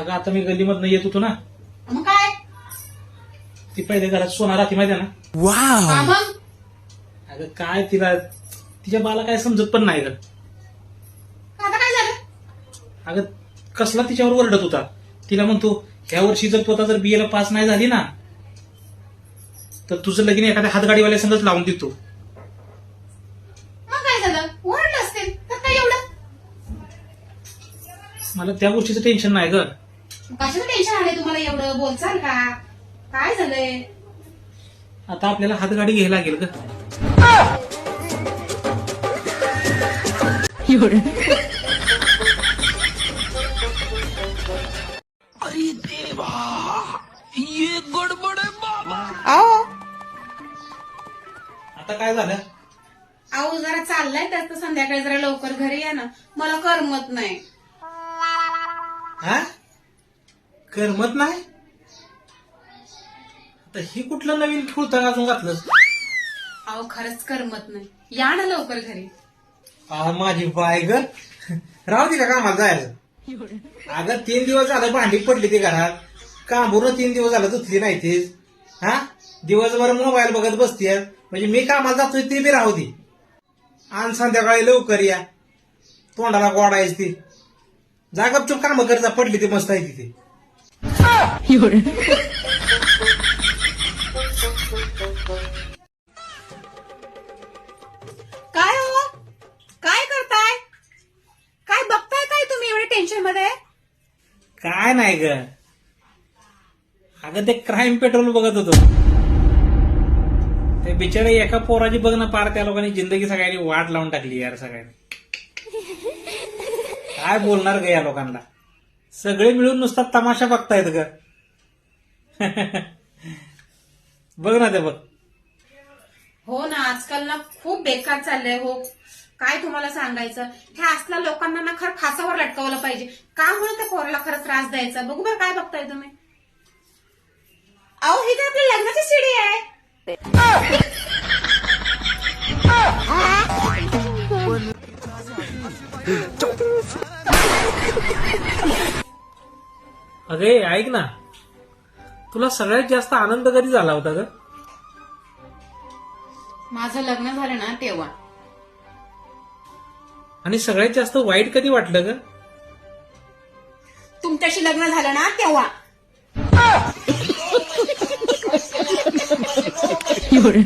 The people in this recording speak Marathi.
अगं आता मी गल्लीमधनं येत होतो ना, मग काय ती पहिले घरात सोना राहते माहिती आहे ना. हा मग अगं काय तिला तिच्या बाला काय समजत पण नाही ग. आता काय झालं? अगं कसला तिच्यावर ओरडत होता. तिला म्हणतो ह्या वर्षी जर तू आता जर बीएला पास नाही झाली ना तर तुझं लगीन एखाद्या हातगाडीवाल्या संगच लावून देतो. मग काय झालं? ओरडलं असतील तर काय एवढं? मला त्या गोष्टीचं टेन्शन नाही ग. कशाचं टेन्शन आलंय तुम्हाला एवढं? बोलचाल का? काय झालंय? आता आपल्याला हातगाडी घ्यायला लागेल ग. अरे देवा, ये गडबड है बाबा. अहो आता काय झालं? अहो जरा चाललाय तर संध्याकाळी जरा लवकर घरी या ना, मला करमत नाही. हा करमत नाही? आता ही कुठलं नवीन खुळता अजून घातलं? अहो खरंच करमत नाही, या ना लवकर घरी. माझी बाय ग, राहू दे का कामाला जायचं. अगं 3 दिवस झालं भांडी पडली ती घरात, कांबून 3 दिवस झालं धुतली नाही ती. हा दिवसभर मोबाईल बघत बसते, म्हणजे मी कामाला जातोय ते बी राहू दे. आणि संध्याकाळी लवकर या, तोंडाला गोडायच ती. जा गपचूप कामं करता, पडली ती मस्त आहे तिथे. काय हो? काय करताय? काय बघताय काय तुम्ही एवढे टेन्शन मध्ये? काय नाही ग, अगं ते क्राईम पेट्रोल बघत होतो. ते बिचारे एका पोराची बघ ना, पार त्या लोकांनी जिंदगी सगळ्यांनी वाट लावून टाकली यार. सगळ्यांनी काय बोलणार ग या लोकांना. सगळे मिळून नुसता तमाशा बघतायत ग. बघ ना ते बघ. हो ना, आजकाल ना खूप बेकार चाललंय हो. काय तुम्हाला सांगायचं, ह्या असल्या लोकांना ना खरं फासावर लटकवलं पाहिजे. का म्हणून त्या पोराला खरं त्रास द्यायचा? बघू बरं काय बघताय तुम्ही. अहो ही तर आपल्या लग्नाची सीडी आहे. अगे ऐक ना, तुला सगळ्यात जास्त आनंद कधी झाला होता ग? माझं लग्न झालं ना तेव्हा. आणि सगळ्यात जास्त वाईट कधी वाटलं ग? तुमच्याशी लग्न झालं ना तेव्हा. एवढं